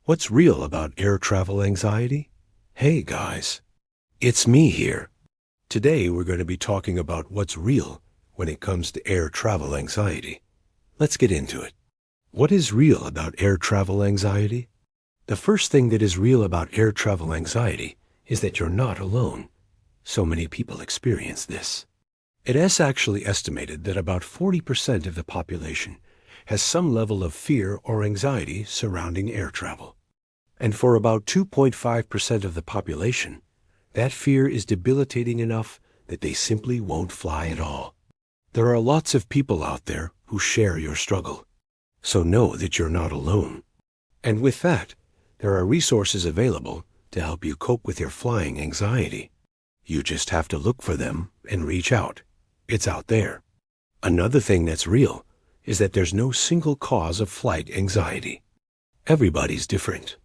What's real about air travel anxiety? Hey guys, it's me here. Today we're going to be talking about what's real when it comes to air travel anxiety. Let's get into it. What is real about air travel anxiety? The first thing that is real about air travel anxiety is that you're not alone. So many people experience this. It is actually estimated that about 40% of the population has some level of fear or anxiety surrounding air travel. And for about 2.5% of the population, that fear is debilitating enough that they simply won't fly at all. There are lots of people out there who share your struggle. So know that you're not alone. And with that, there are resources available to help you cope with your flying anxiety. You just have to look for them and reach out. It's out there. Another thing that's real is that there's no single cause of flight anxiety. Everybody's different.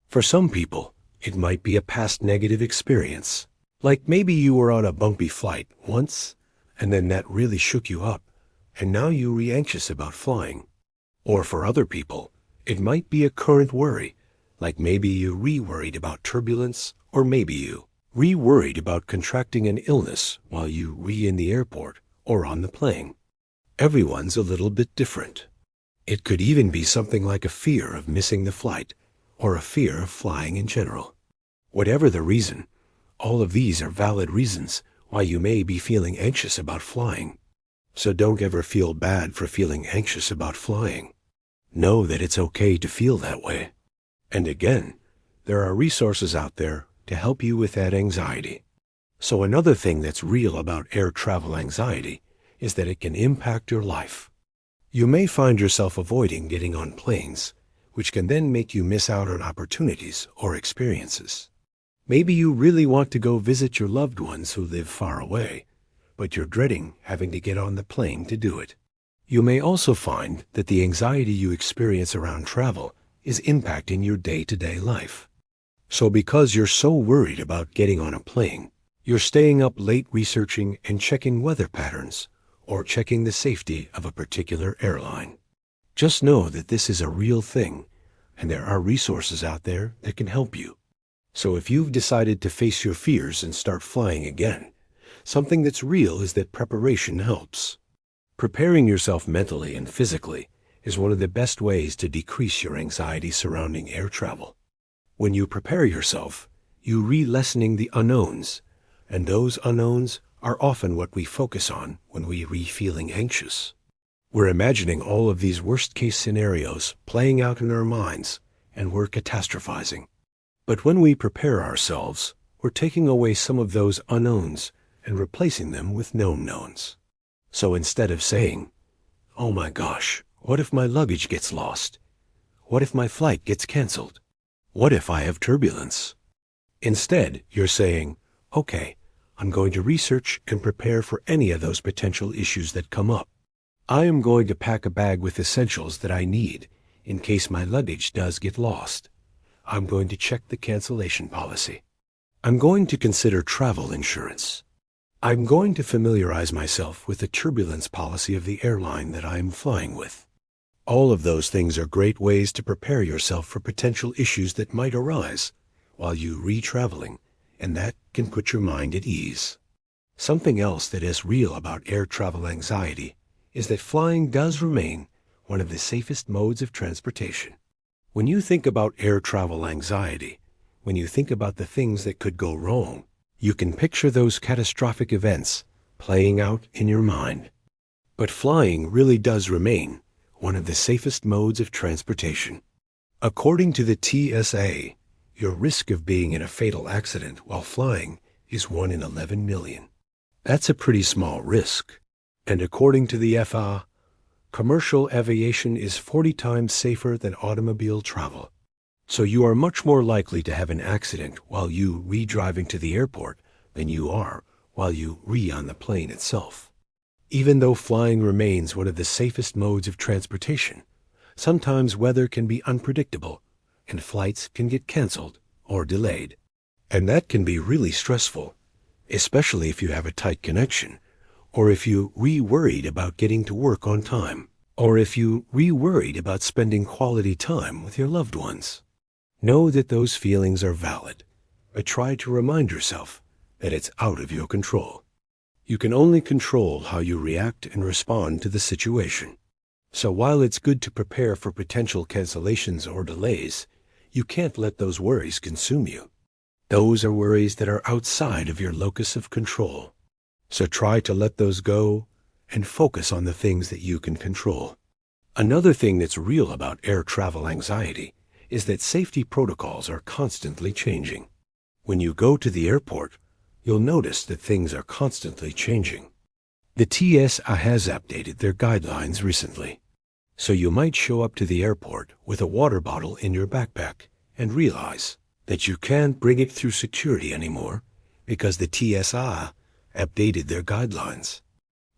For some people, it might be a past negative experience. Like maybe you were on a bumpy flight once, and then that really shook you up, and now you're anxious about flying. Or for other people, it might be a current worry, like maybe you re-worried about turbulence, or maybe you re-worried about contracting an illness while you in the airport or on the plane. Everyone's a little bit different. It could even be something like a fear of missing the flight or a fear of flying in general. Whatever the reason, all of these are valid reasons why you may be feeling anxious about flying. So don't ever feel bad for feeling anxious about flying. Know that it's okay to feel that way. And again, there are resources out there to help you with that anxiety. So another thing that's real about air travel anxiety is that it can impact your life. You may find yourself avoiding getting on planes, which can then make you miss out on opportunities or experiences. Maybe you really want to go visit your loved ones who live far away, but you're dreading having to get on the plane to do it. You may also find that the anxiety you experience around travel is impacting your day-to-day life. So because you're so worried about getting on a plane, you're staying up late researching and checking weather patterns or checking the safety of a particular airline. Just know that this is a real thing, and there are resources out there that can help you. So if you've decided to face your fears and start flying again, something that's real is that preparation helps. Preparing yourself mentally and physically is one of the best ways to decrease your anxiety surrounding air travel. When you prepare yourself, you re-lessening the unknowns, and those unknowns are often what we focus on when we feeling anxious. We're imagining all of these worst-case scenarios playing out in our minds, and we're catastrophizing. But when we prepare ourselves, we're taking away some of those unknowns and replacing them with known knowns. So instead of saying, "Oh my gosh, what if my luggage gets lost? What if my flight gets canceled? What if I have turbulence?" Instead, you're saying, "Okay, I'm going to research and prepare for any of those potential issues that come up. I am going to pack a bag with essentials that I need in case my luggage does get lost. I'm going to check the cancellation policy. I'm going to consider travel insurance. I'm going to familiarize myself with the turbulence policy of the airline that I am flying with." All of those things are great ways to prepare yourself for potential issues that might arise while you traveling, and that can put your mind at ease. Something else that is real about air travel anxiety is that flying does remain one of the safest modes of transportation. When you think about air travel anxiety, when you think about the things that could go wrong, you can picture those catastrophic events playing out in your mind. But flying really does remain one of the safest modes of transportation. According to the TSA, your risk of being in a fatal accident while flying is 1 in 11 million. That's a pretty small risk. And according to the FAA, commercial aviation is 40 times safer than automobile travel. So you are much more likely to have an accident while you driving to the airport than you are while you on the plane itself. Even though flying remains one of the safest modes of transportation, sometimes weather can be unpredictable and flights can get canceled or delayed. And that can be really stressful, especially if you have a tight connection, or if you worried about getting to work on time, or if you worried about spending quality time with your loved ones. Know that those feelings are valid, but try to remind yourself that it's out of your control. You can only control how you react and respond to the situation. So while it's good to prepare for potential cancellations or delays, you can't let those worries consume you. Those are worries that are outside of your locus of control. So try to let those go and focus on the things that you can control. Another thing that's real about air travel anxiety is that safety protocols are constantly changing. When you go to the airport, you'll notice that things are constantly changing. The TSA has updated their guidelines recently. So you might show up to the airport with a water bottle in your backpack and realize that you can't bring it through security anymore because the TSA updated their guidelines.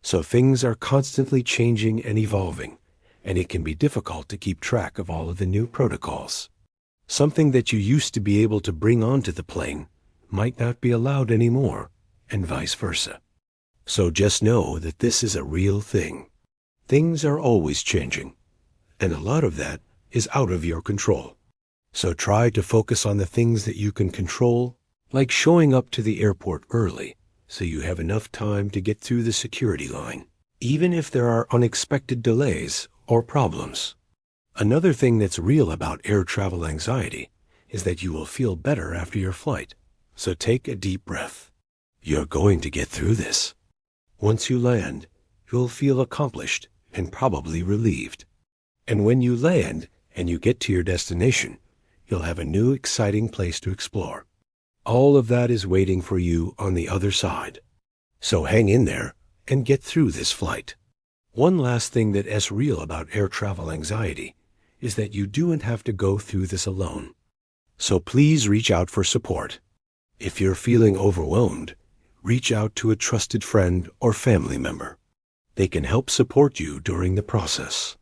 So things are constantly changing and evolving, and it can be difficult to keep track of all of the new protocols. Something that you used to be able to bring onto the plane might not be allowed anymore, and vice versa. So just know that this is a real thing. Things are always changing, and a lot of that is out of your control. So try to focus on the things that you can control, like showing up to the airport early so you have enough time to get through the security line, even if there are unexpected delays or problems. Another thing that's real about air travel anxiety is that you will feel better after your flight. So take a deep breath. You're going to get through this. Once you land, you'll feel accomplished and probably relieved. And when you land and you get to your destination, you'll have a new exciting place to explore. All of that is waiting for you on the other side. So hang in there and get through this flight. One last thing that is real about air travel anxiety is that you don't have to go through this alone. So please reach out for support. If you're feeling overwhelmed, reach out to a trusted friend or family member. They can help support you during the process.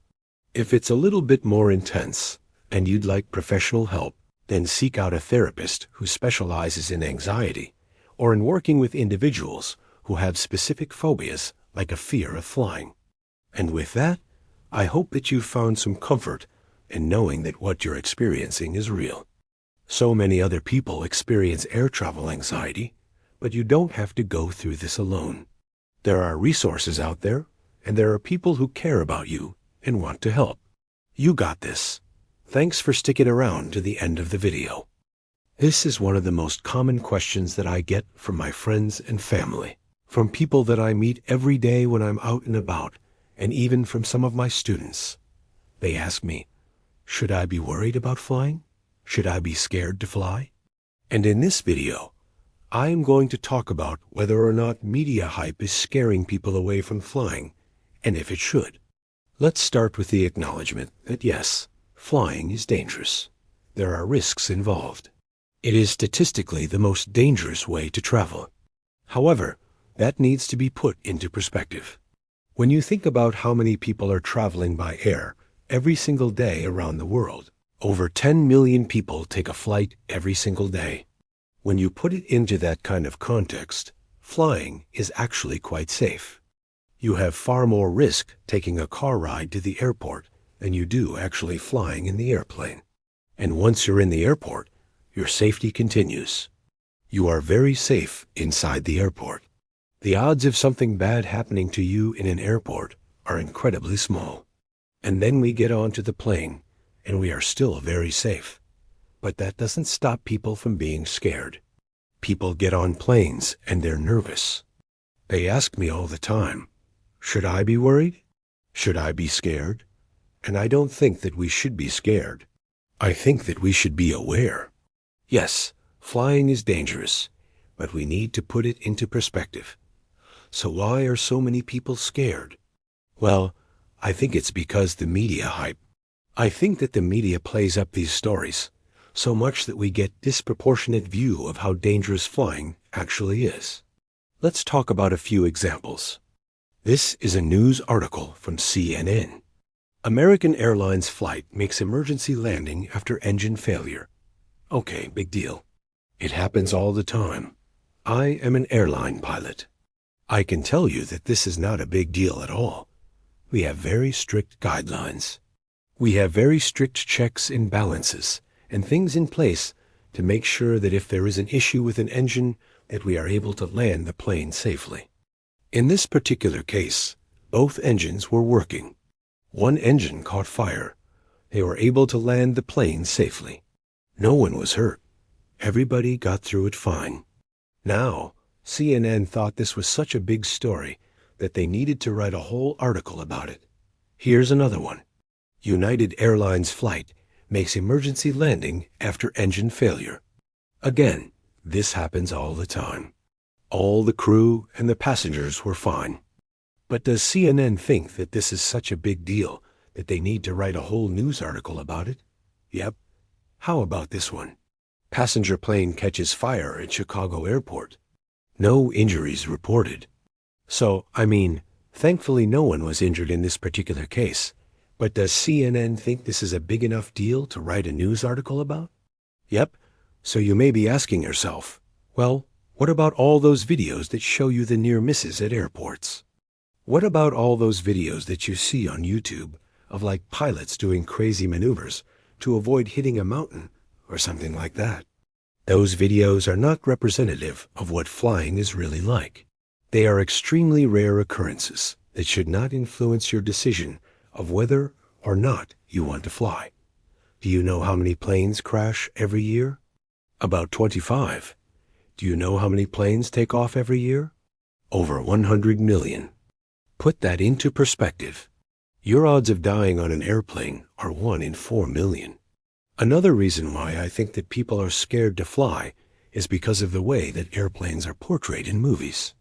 If it's a little bit more intense and you'd like professional help, then seek out a therapist who specializes in anxiety or in working with individuals who have specific phobias like a fear of flying. And with that, I hope that you've found some comfort in knowing that what you're experiencing is real. So many other people experience air travel anxiety, but you don't have to go through this alone. There are resources out there, and there are people who care about you and want to help. You got this. Thanks for sticking around to the end of the video. This is one of the most common questions that I get from my friends and family, from people that I meet every day when I'm out and about, and even from some of my students. They ask me, should I be worried about flying? Should I be scared to fly? And in this video, I am going to talk about whether or not media hype is scaring people away from flying, and if it should. Let's start with the acknowledgement that yes, flying is dangerous. There are risks involved. It is statistically the most dangerous way to travel. However, that needs to be put into perspective. When you think about how many people are traveling by air every single day around the world, over 10 million people take a flight every single day. When you put it into that kind of context, flying is actually quite safe. You have far more risk taking a car ride to the airport than you do actually flying in the airplane. And once you're in the airport, your safety continues. You are very safe inside the airport. The odds of something bad happening to you in an airport are incredibly small. And then we get onto the plane, and we are still very safe. But that doesn't stop people from being scared. People get on planes and they're nervous. They ask me all the time, should I be worried? Should I be scared? And I don't think that we should be scared. I think that we should be aware. Yes, flying is dangerous, but we need to put it into perspective. So why are so many people scared? Well, I think it's because the media hype. I think that the media plays up these stories so much that we get disproportionate view of how dangerous flying actually is. Let's talk about a few examples. This is a news article from CNN. American Airlines flight makes emergency landing after engine failure. Okay, big deal. It happens all the time. I am an airline pilot. I can tell you that this is not a big deal at all. We have very strict guidelines. We have very strict checks and balances, and things in place to make sure that if there is an issue with an engine, that we are able to land the plane safely. In this particular case, both engines were working. One engine caught fire. They were able to land the plane safely. No one was hurt. Everybody got through it fine. Now, CNN thought this was such a big story that they needed to write a whole article about it. Here's another one. United Airlines flight makes emergency landing after engine failure. Again, this happens all the time. All the crew and the passengers were fine. But does CNN think that this is such a big deal that they need to write a whole news article about it? Yep. How about this one? Passenger plane catches fire at Chicago airport. No injuries reported. So, thankfully no one was injured in this particular case. But does CNN think this is a big enough deal to write a news article about? Yep. So you may be asking yourself, well, what about all those videos that show you the near misses at airports? What about all those videos that you see on YouTube of pilots doing crazy maneuvers to avoid hitting a mountain or something like that? Those videos are not representative of what flying is really like. They are extremely rare occurrences that should not influence your decision of whether or not you want to fly. Do you know how many planes crash every year? About 25. Do you know how many planes take off every year? Over 100 million. Put that into perspective. Your odds of dying on an airplane are 1 in 4 million. Another reason why I think that people are scared to fly is because of the way that airplanes are portrayed in movies.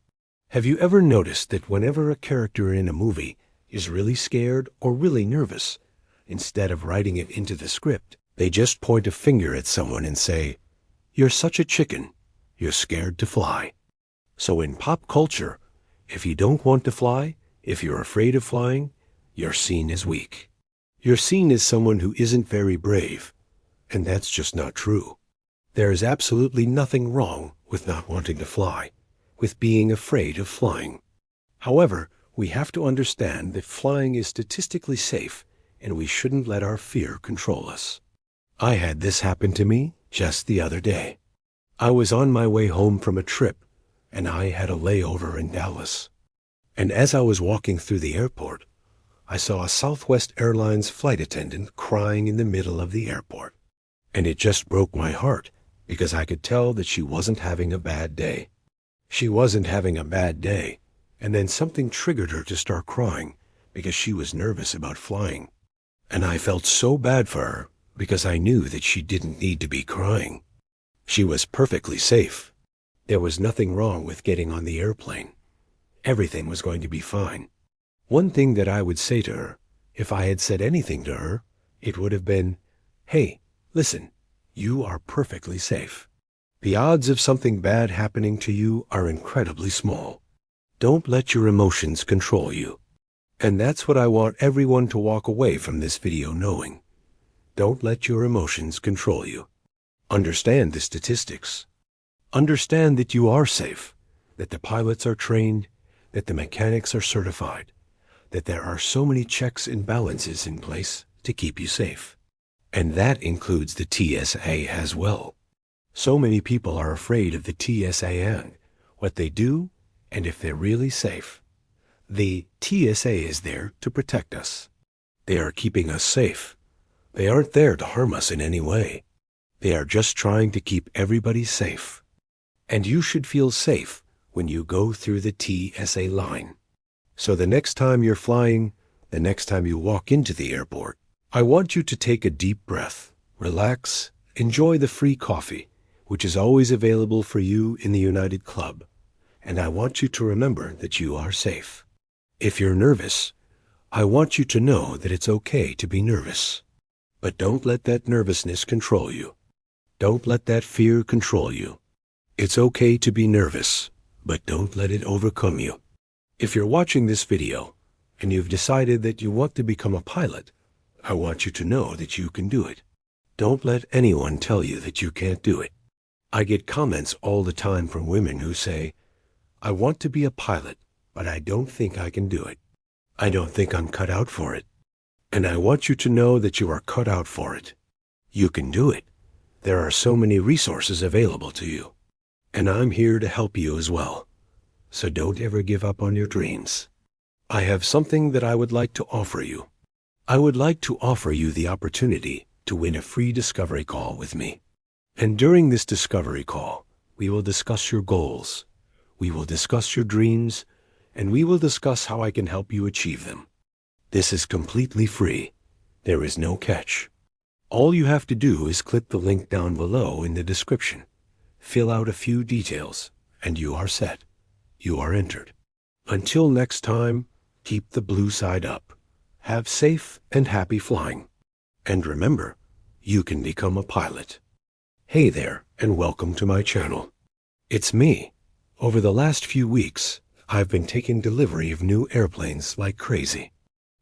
Have you ever noticed that whenever a character in a movie is really scared or really nervous, instead of writing it into the script, they just point a finger at someone and say, "You're such a chicken. You're scared to fly." So in pop culture, if you don't want to fly, if you're afraid of flying, you're seen as weak. You're seen as someone who isn't very brave, and that's just not true. There is absolutely nothing wrong with not wanting to fly, with being afraid of flying. However, we have to understand that flying is statistically safe, and we shouldn't let our fear control us. I had this happen to me just the other day. I was on my way home from a trip, and I had a layover in Dallas. And as I was walking through the airport, I saw a Southwest Airlines flight attendant crying in the middle of the airport. And it just broke my heart because I could tell that she wasn't having a bad day. She wasn't having a bad day, and then something triggered her to start crying because she was nervous about flying. And I felt so bad for her because I knew that she didn't need to be crying. She was perfectly safe. There was nothing wrong with getting on the airplane. Everything was going to be fine. One thing that I would say to her, if I had said anything to her, it would have been, "Hey, listen, you are perfectly safe. The odds of something bad happening to you are incredibly small. Don't let your emotions control you." And that's what I want everyone to walk away from this video knowing. Don't let your emotions control you. Understand the statistics. Understand that you are safe, that the pilots are trained, that the mechanics are certified, that there are so many checks and balances in place to keep you safe. And that includes the TSA as well. So many people are afraid of the TSA and what they do and if they're really safe. The TSA is there to protect us. They are keeping us safe. They aren't there to harm us in any way. They are just trying to keep everybody safe. And you should feel safe when you go through the TSA line. So the next time you're flying, the next time you walk into the airport, I want you to take a deep breath, relax, enjoy the free coffee, which is always available for you in the United Club. And I want you to remember that you are safe. If you're nervous, I want you to know that it's okay to be nervous. But don't let that nervousness control you. Don't let that fear control you. It's okay to be nervous, but don't let it overcome you. If you're watching this video and you've decided that you want to become a pilot, I want you to know that you can do it. Don't let anyone tell you that you can't do it. I get comments all the time from women who say, "I want to be a pilot, but I don't think I can do it. I don't think I'm cut out for it." And I want you to know that you are cut out for it. You can do it, There are so many resources available to you, and I'm here to help you as well. So don't ever give up on your dreams. I have something that I would like to offer you. I would like to offer you the opportunity to win a free discovery call with me. And during this discovery call, we will discuss your goals, we will discuss your dreams, and we will discuss how I can help you achieve them. This is completely free. There is no catch. All you have to do is click the link down below in the description, fill out a few details, and you are set. You are entered. Until next time, keep the blue side up. Have safe and happy flying. And remember, you can become a pilot. Hey there, and welcome to my channel. It's me. Over the last few weeks, I've been taking delivery of new airplanes like crazy.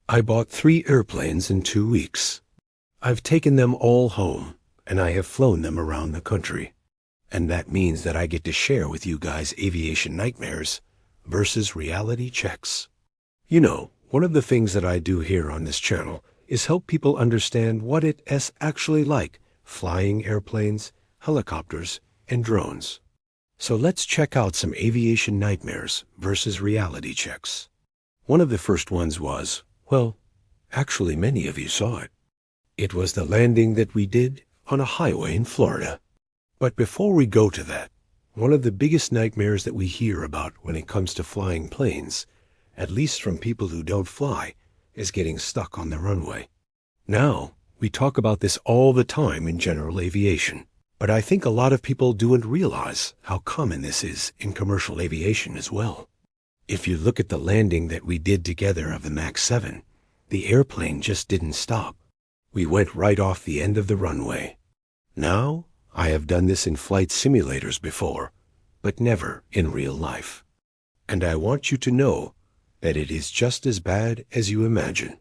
I bought 3 airplanes in 2 weeks. I've taken them all home, and I have flown them around the country. And that means that I get to share with you guys aviation nightmares versus reality checks. You know, one of the things that I do here on this channel is help people understand what it's actually like flying airplanes, helicopters, and drones. So let's check out some aviation nightmares versus reality checks. One of the first ones was, well, actually many of you saw it. It was the landing that we did on a highway in Florida. But before we go to that, one of the biggest nightmares that we hear about when it comes to flying planes, at least from people who don't fly, is getting stuck on the runway. Now, we talk about this all the time in general aviation, but I think a lot of people don't realize how common this is in commercial aviation as well. If you look at the landing that we did together of the MAX 7, the airplane just didn't stop. We went right off the end of the runway. Now, I have done this in flight simulators before, but never in real life. And I want you to know that it is just as bad as you imagine.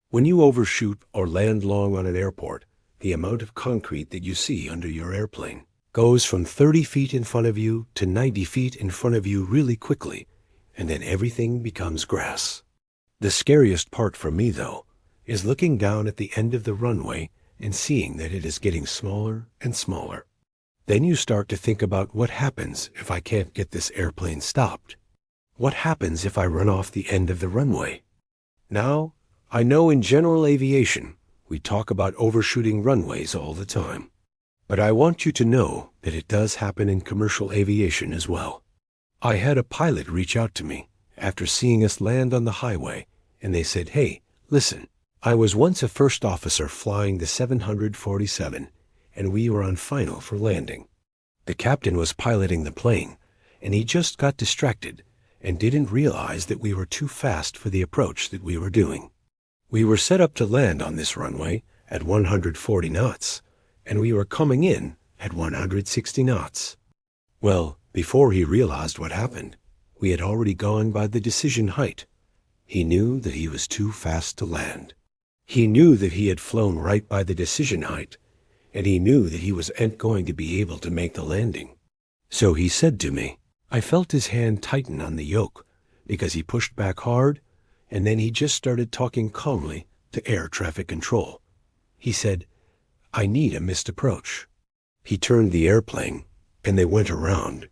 When you overshoot or land long on an airport, the amount of concrete that you see under your airplane goes from 30 feet in front of you to 90 feet in front of you really quickly, and then everything becomes grass. The scariest part for me, though, is looking down at the end of the runway and seeing that it is getting smaller and smaller. Then you start to think about what happens if I can't get this airplane stopped. What happens if I run off the end of the runway? Now, I know in general aviation, we talk about overshooting runways all the time. But I want you to know that it does happen in commercial aviation as well. I had a pilot reach out to me after seeing us land on the highway, and they said, "Hey, listen, I was once a first officer flying the 747, and we were on final for landing. The captain was piloting the plane, and he just got distracted and didn't realize that we were too fast for the approach that we were doing. We were set up to land on this runway at 140 knots, and we were coming in at 160 knots. Well, before he realized what happened, we had already gone by the decision height. He knew that he was too fast to land. He knew that he had flown right by the decision height, and he knew that he wasn't going to be able to make the landing. So he said to me, I felt his hand tighten on the yoke because he pushed back hard, and then he just started talking calmly to air traffic control. He said, I need a missed approach. He turned the airplane, and they went around.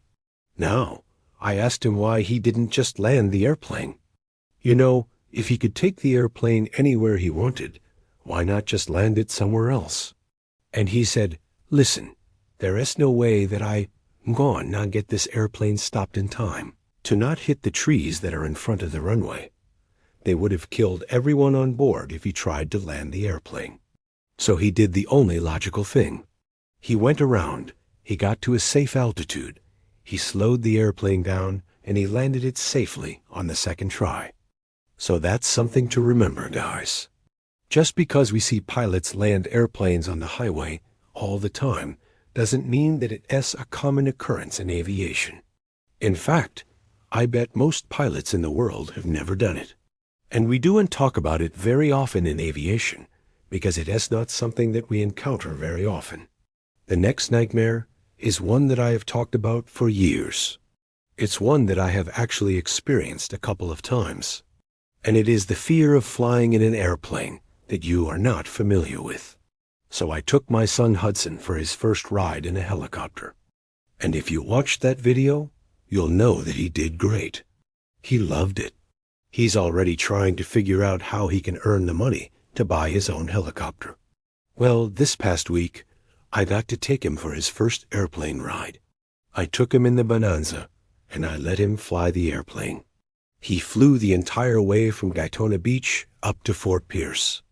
Now, I asked him why he didn't just land the airplane. You know, if he could take the airplane anywhere he wanted, why not just land it somewhere else? And he said, listen, there is no way that I'm going to get this airplane stopped in time to not hit the trees that are in front of the runway. They would have killed everyone on board if he tried to land the airplane. So he did the only logical thing. He went around, he got to a safe altitude, he slowed the airplane down, and he landed it safely on the second try. So that's something to remember, guys. Just because we see pilots land airplanes on the highway all the time doesn't mean that it's a common occurrence in aviation. In fact, I bet most pilots in the world have never done it. And we do and talk about it very often in aviation because it is not something that we encounter very often. The next nightmare is one that I have talked about for years. It's one that I have actually experienced a couple of times. And it is the fear of flying in an airplane that you are not familiar with. So I took my son Hudson for his first ride in a helicopter. And if you watched that video, you'll know that he did great. He loved it. He's already trying to figure out how he can earn the money to buy his own helicopter. Well, this past week, I got to take him for his first airplane ride. I took him in the Bonanza, and I let him fly the airplane. He flew the entire way from Daytona Beach up to Fort Pierce.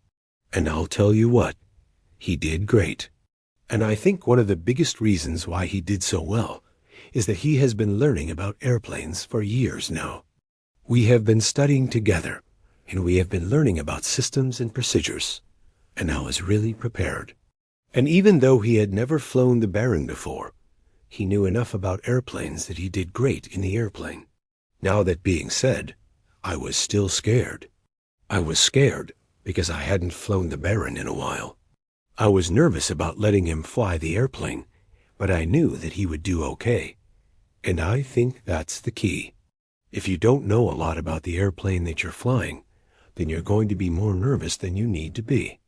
And I'll tell you what, he did great. And I think one of the biggest reasons why he did so well is that he has been learning about airplanes for years now. We have been studying together, and we have been learning about systems and procedures, and I was really prepared. And even though he had never flown the Baron before, he knew enough about airplanes that he did great in the airplane. Now that being said, I was still scared. I was scared because I hadn't flown the Baron in a while. I was nervous about letting him fly the airplane, but I knew that he would do okay. And I think that's the key. If you don't know a lot about the airplane that you're flying, then you're going to be more nervous than you need to be.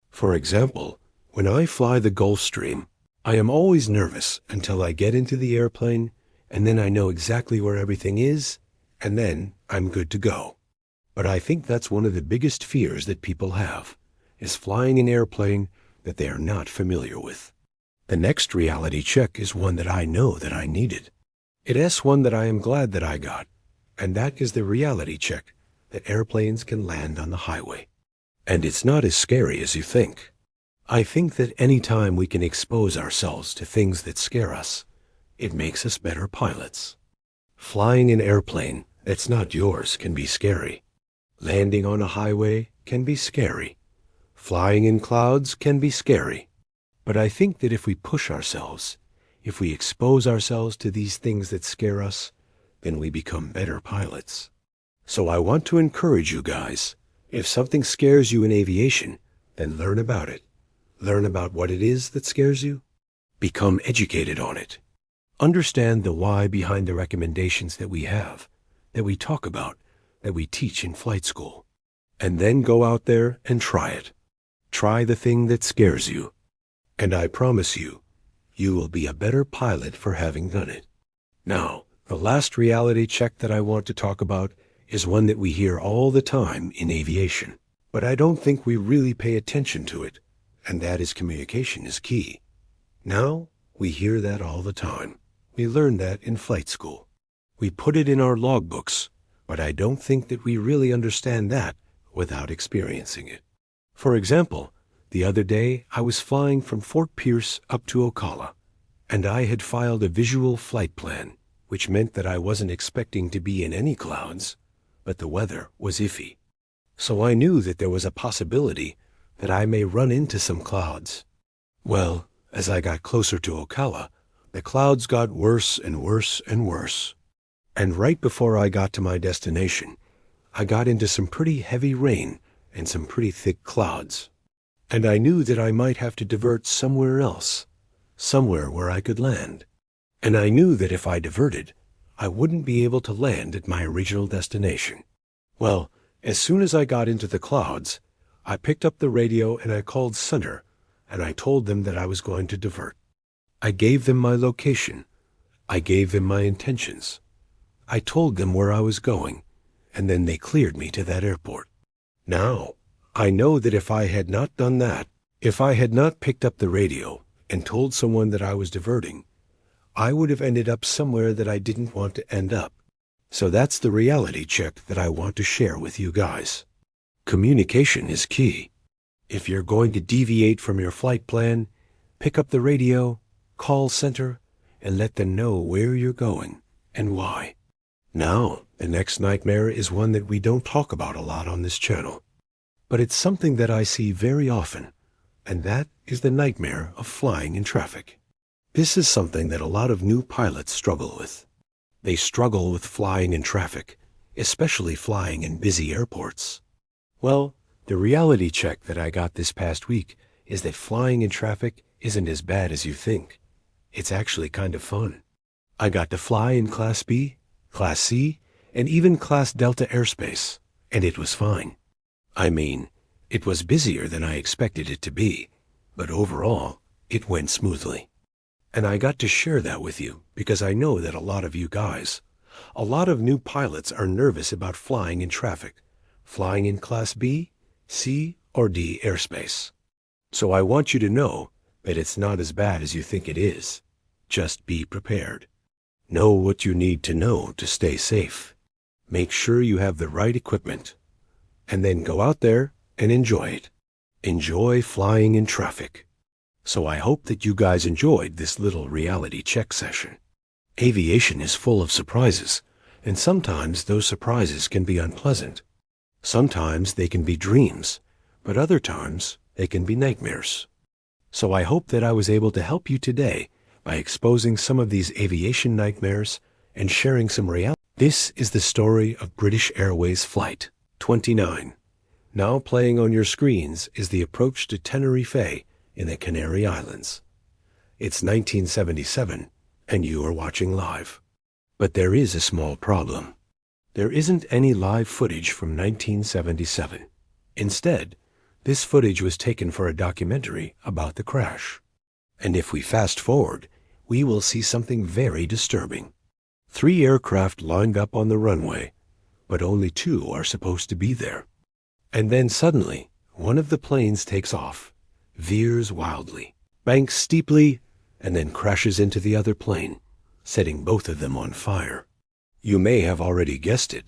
For example, when I fly the Gulfstream, I am always nervous until I get into the airplane, and then I know exactly where everything is, and then I'm good to go. But I think that's one of the biggest fears that people have, is flying an airplane that they are not familiar with. The next reality check is one that I know that I needed. It is one that I am glad that I got, and that is the reality check that airplanes can land on the highway. And it's not as scary as you think. I think that any time we can expose ourselves to things that scare us, it makes us better pilots. Flying an airplane that's not yours can be scary. Landing on a highway can be scary. Flying in clouds can be scary. But I think that if we push ourselves, if we expose ourselves to these things that scare us, then we become better pilots. So I want to encourage you guys, if something scares you in aviation, then learn about it. Learn about what it is that scares you. Become educated on it. Understand the why behind the recommendations that we have, that we talk about, that we teach in flight school. And then go out there and try it. Try the thing that scares you. And I promise you, you will be a better pilot for having done it. Now, the last reality check that I want to talk about is one that we hear all the time in aviation, but I don't think we really pay attention to it, and that is communication is key. Now, we hear that all the time. We learn that in flight school. We put it in our logbooks, but I don't think that we really understand that without experiencing it. For example, the other day I was flying from Fort Pierce up to Ocala, and I had filed a visual flight plan, which meant that I wasn't expecting to be in any clouds, but the weather was iffy. So I knew that there was a possibility that I may run into some clouds. Well, as I got closer to Ocala, the clouds got worse and worse and worse. And right before I got to my destination, I got into some pretty heavy rain and some pretty thick clouds. And I knew that I might have to divert somewhere else, somewhere where I could land. And I knew that if I diverted, I wouldn't be able to land at my original destination. Well, as soon as I got into the clouds, I picked up the radio and I called center, and I told them that I was going to divert. I gave them my location. I gave them my intentions. I told them where I was going, and then they cleared me to that airport. Now, I know that if I had not done that, if I had not picked up the radio and told someone that I was diverting, I would have ended up somewhere that I didn't want to end up. So that's the reality check that I want to share with you guys. Communication is key. If you're going to deviate from your flight plan, pick up the radio, call center, and let them know where you're going and why. Now, the next nightmare is one that we don't talk about a lot on this channel, but it's something that I see very often, and that is the nightmare of flying in traffic. This is something that a lot of new pilots struggle with. They struggle with flying in traffic, especially flying in busy airports. Well, the reality check that I got this past week is that flying in traffic isn't as bad as you think. It's actually kind of fun. I got to fly in Class B, Class C, and even Class Delta airspace, and it was fine. I mean, it was busier than I expected it to be, But overall, it went smoothly. And I got to share that with you because I know that a lot of you guys, a lot of new pilots are nervous about flying in traffic, flying in Class B, C, or D airspace. So I want you to know that it's not as bad as you think it is. Just be prepared. Know what you need to know to stay safe. Make sure you have the right equipment. And then go out there and enjoy it. Enjoy flying in traffic. So I hope that you guys enjoyed this little reality check session. Aviation is full of surprises, and sometimes those surprises can be unpleasant. Sometimes they can be dreams, but other times they can be nightmares. So I hope that I was able to help you today by exposing some of these aviation nightmares and sharing some reality. This is the story of British Airways Flight 29. Now playing on your screens is the approach to Tenerife in the Canary Islands. It's 1977, and you are watching live. But there is a small problem. There isn't any live footage from 1977. Instead, this footage was taken for a documentary about the crash. And if we fast forward, we will see something very disturbing. 3 aircraft lined up on the runway, but only 2 are supposed to be there. And then suddenly, one of the planes takes off, veers wildly, banks steeply, and then crashes into the other plane, setting both of them on fire. You may have already guessed it,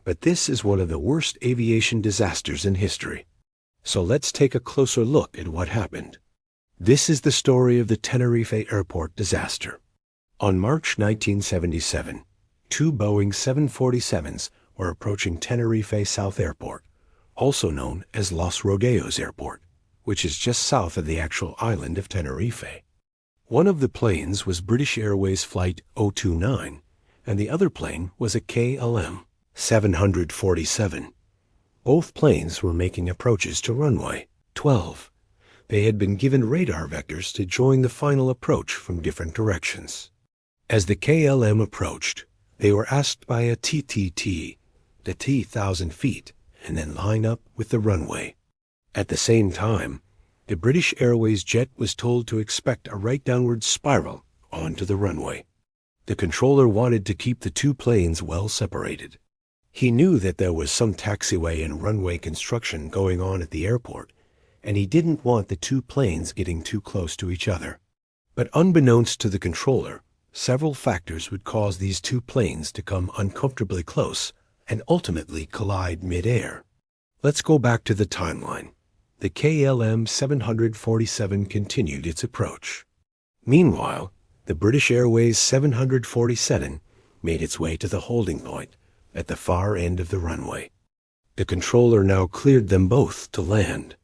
but this is one of the worst aviation disasters in history. So let's take a closer look at what happened. This is the story of the Tenerife Airport disaster. On March 1977, 2 Boeing 747s were approaching Tenerife South Airport, also known as Los Rodeos Airport, which is just south of the actual island of Tenerife. One of the planes was British Airways Flight 029, and the other plane was a KLM 747. Both planes were making approaches to runway 12. They had been given radar vectors to join the final approach from different directions. As the KLM approached, they were asked by a TTT to T 1,000 feet and then line up with the runway. At the same time, the British Airways jet was told to expect a right downward spiral onto the runway. The controller wanted to keep the 2 planes well separated. He knew that there was some taxiway and runway construction going on at the airport, and he didn't want the 2 planes getting too close to each other. But unbeknownst to the controller, several factors would cause these 2 planes to come uncomfortably close and ultimately collide mid-air. Let's go back to the timeline. The KLM 747 continued its approach. Meanwhile, the British Airways 747 made its way to the holding point at the far end of the runway. The controller now cleared them both to land.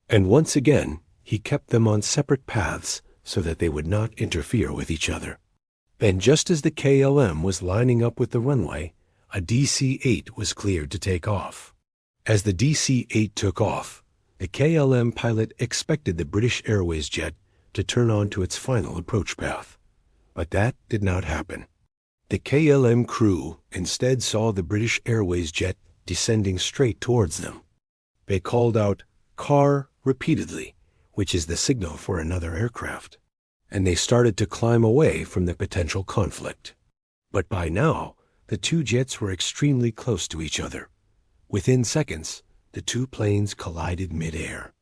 And once again, he kept them on separate paths so that they would not interfere with each other. Then just as the KLM was lining up with the runway, a DC-8 was cleared to take off. As the DC-8 took off, the KLM pilot expected the British Airways jet to turn onto its final approach path. But that did not happen. The KLM crew instead saw the British Airways jet descending straight towards them. They called out, "Car," repeatedly, which is the signal for another aircraft, and they started to climb away from the potential conflict. But by now, the 2 jets were extremely close to each other. Within seconds, the 2 planes collided mid-air.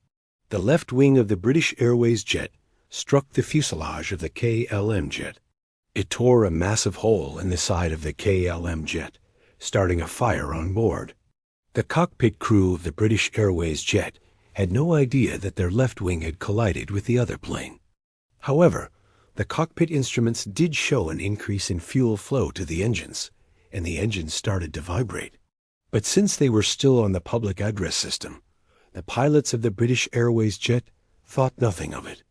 The left wing of the British Airways jet struck the fuselage of the KLM jet. It tore a massive hole in the side of the KLM jet, starting a fire on board. The cockpit crew of the British Airways jet had no idea that their left wing had collided with the other plane. However, the cockpit instruments did show an increase in fuel flow to the engines, and the engines started to vibrate. But since they were still on the public address system, the pilots of the British Airways jet thought nothing of it.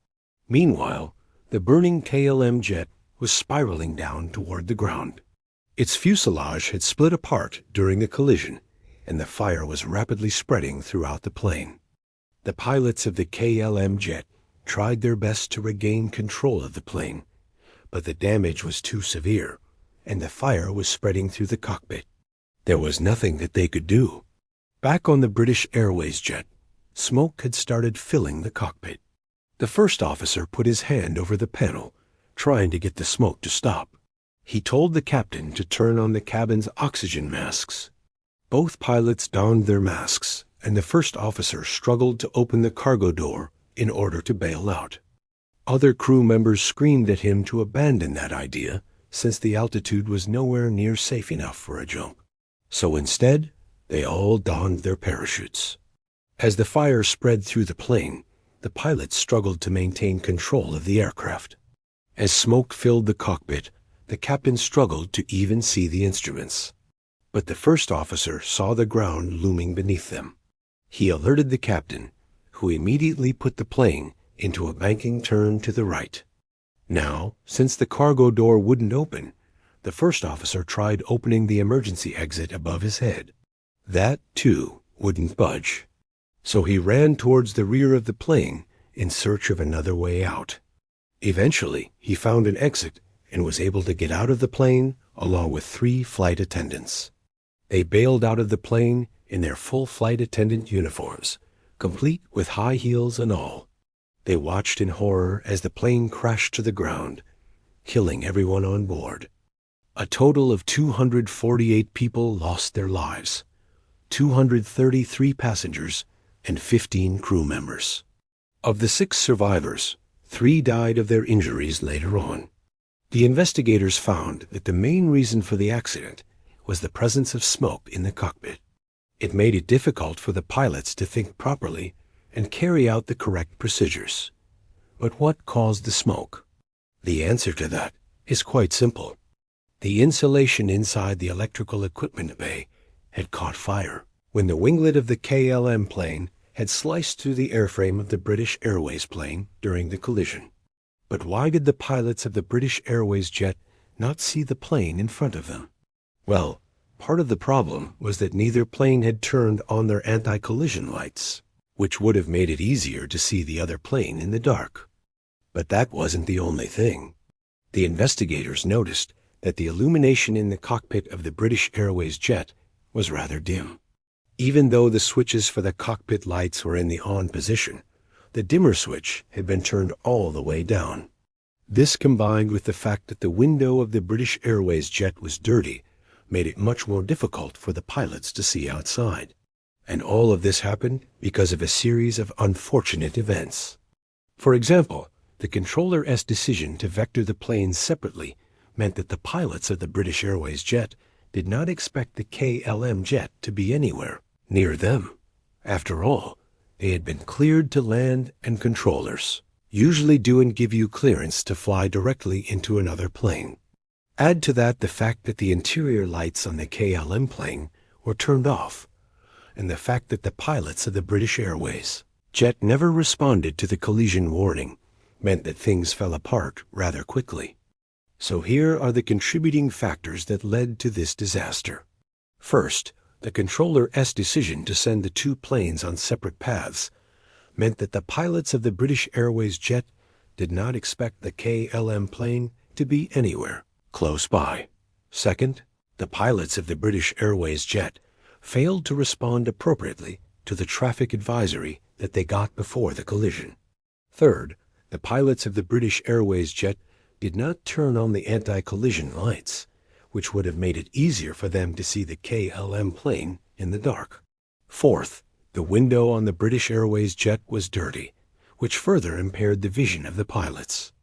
Meanwhile, the burning KLM jet was spiraling down toward the ground. Its fuselage had split apart during the collision, and the fire was rapidly spreading throughout the plane. The pilots of the KLM jet tried their best to regain control of the plane, but the damage was too severe, and the fire was spreading through the cockpit. There was nothing that they could do. Back on the British Airways jet, smoke had started filling the cockpit. The first officer put his hand over the panel, trying to get the smoke to stop. He told the captain to turn on the cabin's oxygen masks. Both pilots donned their masks, and the first officer struggled to open the cargo door in order to bail out. Other crew members screamed at him to abandon that idea, since the altitude was nowhere near safe enough for a jump. So instead, they all donned their parachutes. As the fire spread through the plane, the pilots struggled to maintain control of the aircraft. As smoke filled the cockpit, the captain struggled to even see the instruments. But the first officer saw the ground looming beneath them. He alerted the captain, who immediately put the plane into a banking turn to the right. Now, since the cargo door wouldn't open, the first officer tried opening the emergency exit above his head. That, too, wouldn't budge. So he ran towards the rear of the plane in search of another way out. Eventually, he found an exit and was able to get out of the plane along with 3 flight attendants. They bailed out of the plane in their full flight attendant uniforms, complete with high heels and all. They watched in horror as the plane crashed to the ground, killing everyone on board. A total of 248 people lost their lives, 233 passengers, and 15 crew members. Of the 6 survivors, 3 died of their injuries later on. The investigators found that the main reason for the accident was the presence of smoke in the cockpit. It made it difficult for the pilots to think properly and carry out the correct procedures. But what caused the smoke? The answer to that is quite simple. The insulation inside the electrical equipment bay had caught fire when the winglet of the KLM plane had sliced through the airframe of the British Airways plane during the collision. But why did the pilots of the British Airways jet not see the plane in front of them? Well, part of the problem was that neither plane had turned on their anti-collision lights, which would have made it easier to see the other plane in the dark. But that wasn't the only thing. The investigators noticed that the illumination in the cockpit of the British Airways jet was rather dim. Even though the switches for the cockpit lights were in the on position, the dimmer switch had been turned all the way down. This, combined with the fact that the window of the British Airways jet was dirty, made it much more difficult for the pilots to see outside. And all of this happened because of a series of unfortunate events. For example, the controller's decision to vector the planes separately meant that the pilots of the British Airways jet did not expect the KLM jet to be anywhere near them. After all, they had been cleared to land, and controllers usually do and give you clearance to fly directly into another plane. Add to that the fact that the interior lights on the KLM plane were turned off, and the fact that the pilots of the British Airways jet never responded to the collision warning meant that things fell apart rather quickly. So here are the contributing factors that led to this disaster. First, the controller's decision to send the 2 planes on separate paths meant that the pilots of the British Airways jet did not expect the KLM plane to be anywhere close by. Second, the pilots of the British Airways jet failed to respond appropriately to the traffic advisory that they got before the collision. Third, the pilots of the British Airways jet did not turn on the anti-collision lights, which would have made it easier for them to see the KLM plane in the dark. Fourth, the window on the British Airways jet was dirty, which further impaired the vision of the pilots.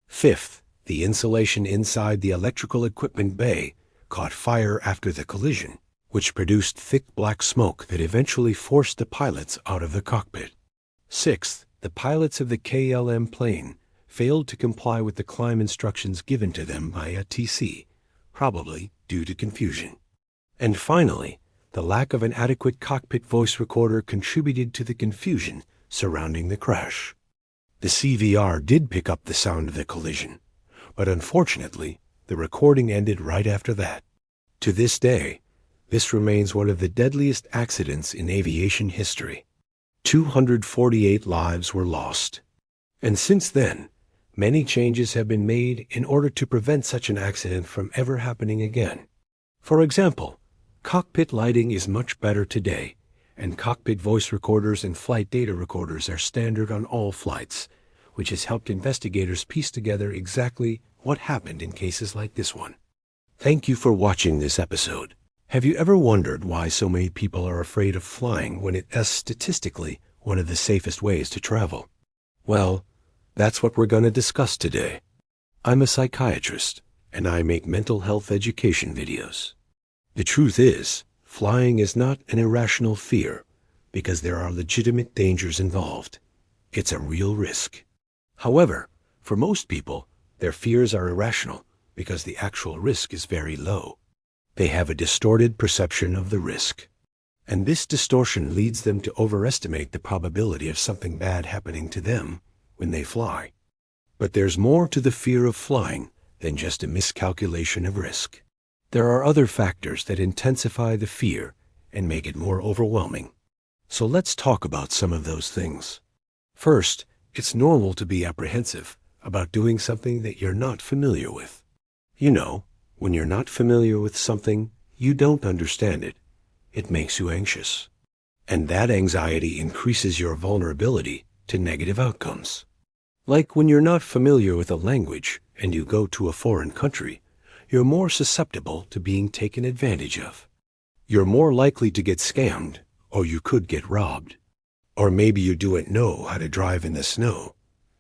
Fifth, the insulation inside the electrical equipment bay caught fire after the collision, which produced thick black smoke that eventually forced the pilots out of the cockpit. Sixth, the pilots of the KLM plane failed to comply with the climb instructions given to them by a TC, probably due to confusion. And finally, the lack of an adequate cockpit voice recorder contributed to the confusion surrounding the crash. The CVR did pick up the sound of the collision, but unfortunately, the recording ended right after that. To this day, this remains one of the deadliest accidents in aviation history. 248 lives were lost. And since then, many changes have been made in order to prevent such an accident from ever happening again. For example, cockpit lighting is much better today, and cockpit voice recorders and flight data recorders are standard on all flights, which has helped investigators piece together exactly what happened in cases like this one. Thank you for watching this episode. Have you ever wondered why so many people are afraid of flying when it is statistically one of the safest ways to travel? Well, that's what we're going to discuss today. I'm a psychiatrist, and I make mental health education videos. The truth is, flying is not an irrational fear because there are legitimate dangers involved. It's a real risk. However, for most people, their fears are irrational because the actual risk is very low. They have a distorted perception of the risk. And this distortion leads them to overestimate the probability of something bad happening to them when they fly. But there's more to the fear of flying than just a miscalculation of risk. There are other factors that intensify the fear and make it more overwhelming. So let's talk about some of those things. First, it's normal to be apprehensive about doing something that you're not familiar with. You know, when you're not familiar with something, you don't understand it. It makes you anxious. And that anxiety increases your vulnerability to negative outcomes. Like when you're not familiar with a language and you go to a foreign country, you're more susceptible to being taken advantage of. You're more likely to get scammed, or you could get robbed. Or maybe you don't know how to drive in the snow,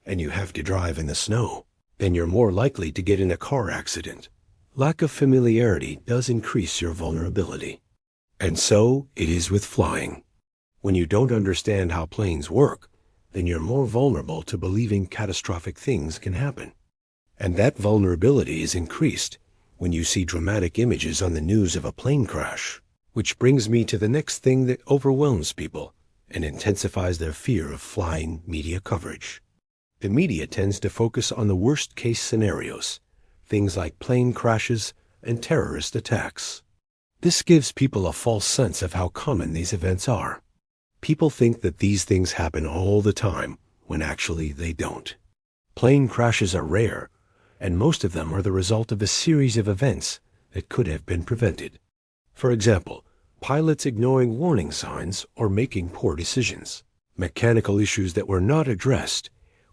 and you have to drive in the snow. Then you're more likely to get in a car accident. Lack of familiarity does increase your vulnerability. And so it is with flying. When you don't understand how planes work, then you're more vulnerable to believing catastrophic things can happen. And that vulnerability is increased when you see dramatic images on the news of a plane crash. Which brings me to the next thing that overwhelms people and intensifies their fear of flying media coverage. The media tends to focus on the worst-case scenarios, things like plane crashes and terrorist attacks. This gives people a false sense of how common these events are. People think that these things happen all the time, when actually they don't. Plane crashes are rare, and most of them are the result of a series of events that could have been prevented. For example, pilots ignoring warning signs or making poor decisions, mechanical issues that were not addressed,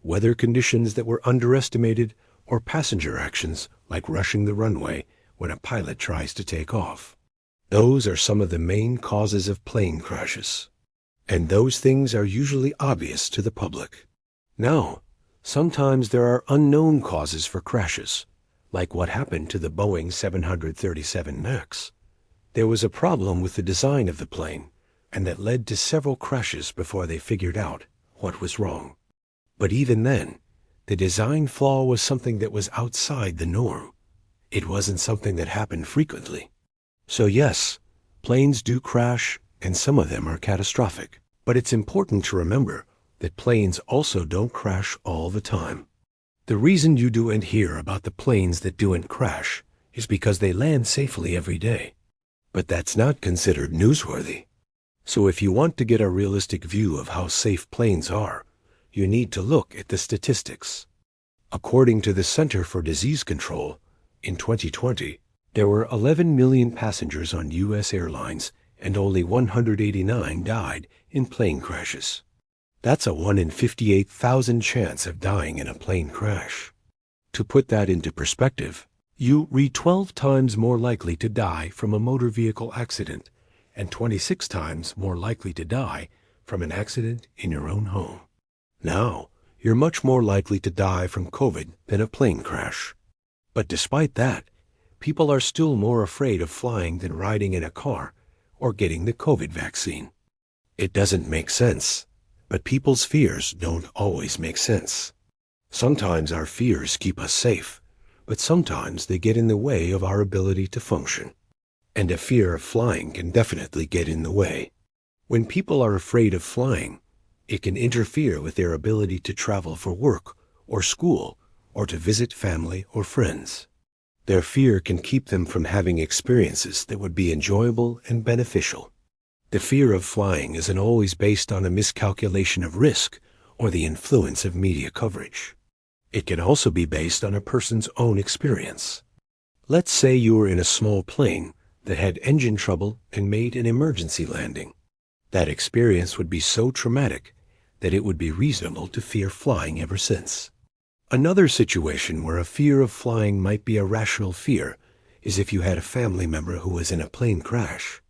weather conditions that were underestimated, or passenger actions like rushing the runway when a pilot tries to take off. Those are some of the main causes of plane crashes. And those things are usually obvious to the public. Now, sometimes there are unknown causes for crashes, like what happened to the Boeing 737 MAX. There was a problem with the design of the plane, and that led to several crashes before they figured out what was wrong. But even then, the design flaw was something that was outside the norm. It wasn't something that happened frequently. So yes, planes do crash, and some of them are catastrophic. But it's important to remember that planes also don't crash all the time. The reason you don't hear about the planes that don't crash is because they land safely every day. But that's not considered newsworthy. So if you want to get a realistic view of how safe planes are, you need to look at the statistics. According to the Center for Disease Control, in 2020, there were 11 million passengers on U.S. airlines and only 189 died in plane crashes. That's a 1 in 58,000 chance of dying in a plane crash. To put that into perspective, you are 12 times more likely to die from a motor vehicle accident and 26 times more likely to die from an accident in your own home. Now, you're much more likely to die from COVID than a plane crash. But despite that, people are still more afraid of flying than riding in a car or getting the COVID vaccine. It doesn't make sense, but people's fears don't always make sense. Sometimes our fears keep us safe, but sometimes they get in the way of our ability to function. And a fear of flying can definitely get in the way. When people are afraid of flying, it can interfere with their ability to travel for work or school or to visit family or friends. Their fear can keep them from having experiences that would be enjoyable and beneficial. The fear of flying isn't always based on a miscalculation of risk or the influence of media coverage. It can also be based on a person's own experience. Let's say you were in a small plane that had engine trouble and made an emergency landing. That experience would be so traumatic that it would be reasonable to fear flying ever since. Another situation where a fear of flying might be a rational fear is if you had a family member who was in a plane crash.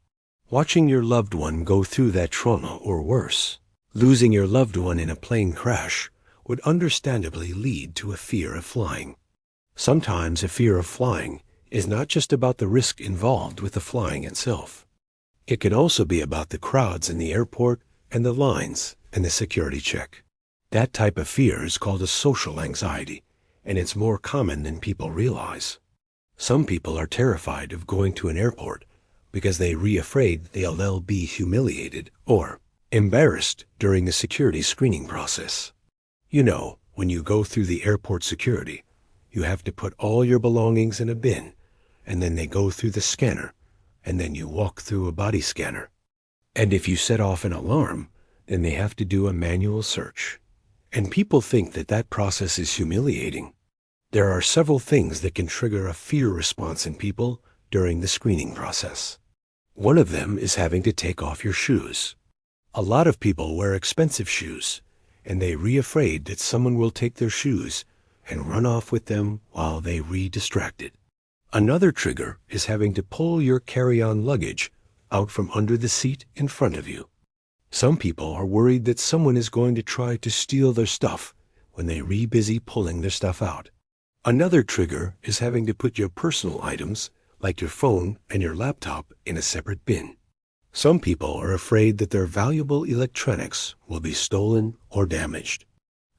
Watching your loved one go through that trauma, or worse, losing your loved one in a plane crash, would understandably lead to a fear of flying. Sometimes a fear of flying is not just about the risk involved with the flying itself. It can also be about the crowds in the airport and the lines and the security check. That type of fear is called a social anxiety, and it's more common than people realize. Some people are terrified of going to an airport because they're afraid they'll be humiliated or embarrassed during the security screening process. You know, when you go through the airport security, you have to put all your belongings in a bin, and then they go through the scanner, and then you walk through a body scanner. And if you set off an alarm, then they have to do a manual search. And people think that that process is humiliating. There are several things that can trigger a fear response in people during the screening process. One of them is having to take off your shoes. A lot of people wear expensive shoes, and they're afraid that someone will take their shoes and run off with them while they distracted. Another trigger is having to pull your carry-on luggage out from under the seat in front of you. Some people are worried that someone is going to try to steal their stuff when they're busy pulling their stuff out. Another trigger is having to put your personal items, like your phone and your laptop, in a separate bin. Some people are afraid that their valuable electronics will be stolen or damaged.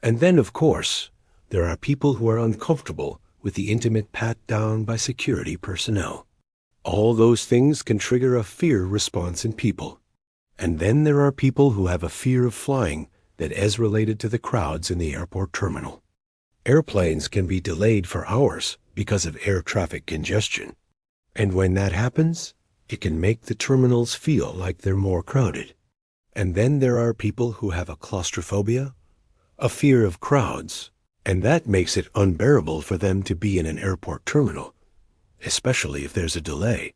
And then, of course, there are people who are uncomfortable with the intimate pat-down by security personnel. All those things can trigger a fear response in people. And then there are people who have a fear of flying that is related to the crowds in the airport terminal. Airplanes can be delayed for hours because of air traffic congestion. And when that happens, it can make the terminals feel like they're more crowded. And then there are people who have a claustrophobia, a fear of crowds, and that makes it unbearable for them to be in an airport terminal, especially if there's a delay.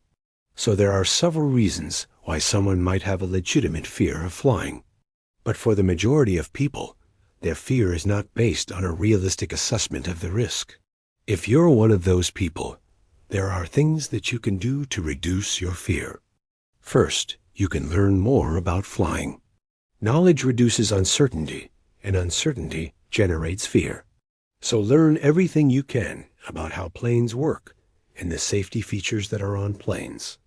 So there are several reasons why someone might have a legitimate fear of flying. But for the majority of people, their fear is not based on a realistic assessment of the risk. If you're one of those people, there are things that you can do to reduce your fear. First, you can learn more about flying. Knowledge reduces uncertainty, and uncertainty generates fear. So learn everything you can about how planes work and the safety features that are on planes.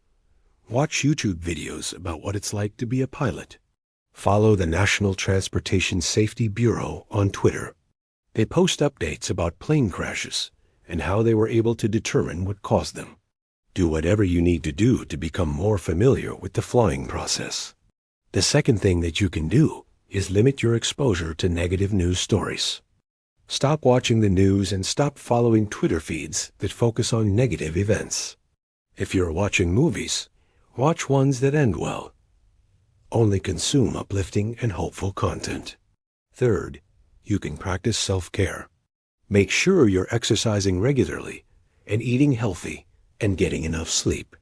Watch YouTube videos about what it's like to be a pilot. Follow the National Transportation Safety Bureau on Twitter. They post updates about plane crashes and how they were able to determine what caused them. Do whatever you need to do to become more familiar with the flying process. The second thing that you can do is limit your exposure to negative news stories. Stop watching the news and stop following Twitter feeds that focus on negative events. If you're watching movies, watch ones that end well. Only consume uplifting and hopeful content. Third, you can practice self-care. Make sure you're exercising regularly and eating healthy and getting enough sleep.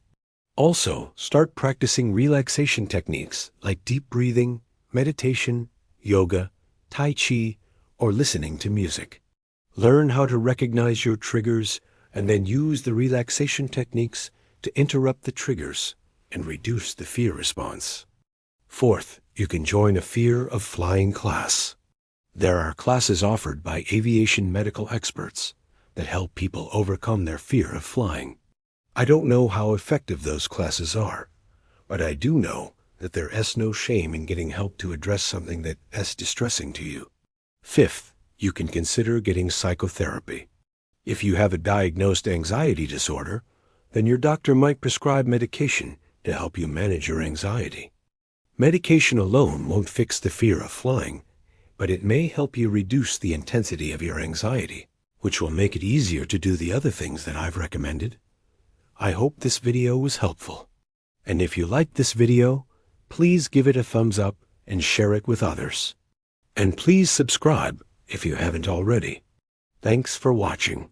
Also, start practicing relaxation techniques like deep breathing, meditation, yoga, tai chi, or listening to music. Learn how to recognize your triggers and then use the relaxation techniques to interrupt the triggers and reduce the fear response. Fourth, you can join a fear of flying class. There are classes offered by aviation medical experts that help people overcome their fear of flying. I don't know how effective those classes are, but I do know that there is no shame in getting help to address something that is distressing to you. Fifth, you can consider getting psychotherapy. If you have a diagnosed anxiety disorder, then your doctor might prescribe medication to help you manage your anxiety. Medication alone won't fix the fear of flying, but it may help you reduce the intensity of your anxiety, which will make it easier to do the other things that I've recommended. I hope this video was helpful. And if you liked this video, please give it a thumbs up and share it with others. And please subscribe if you haven't already. Thanks for watching.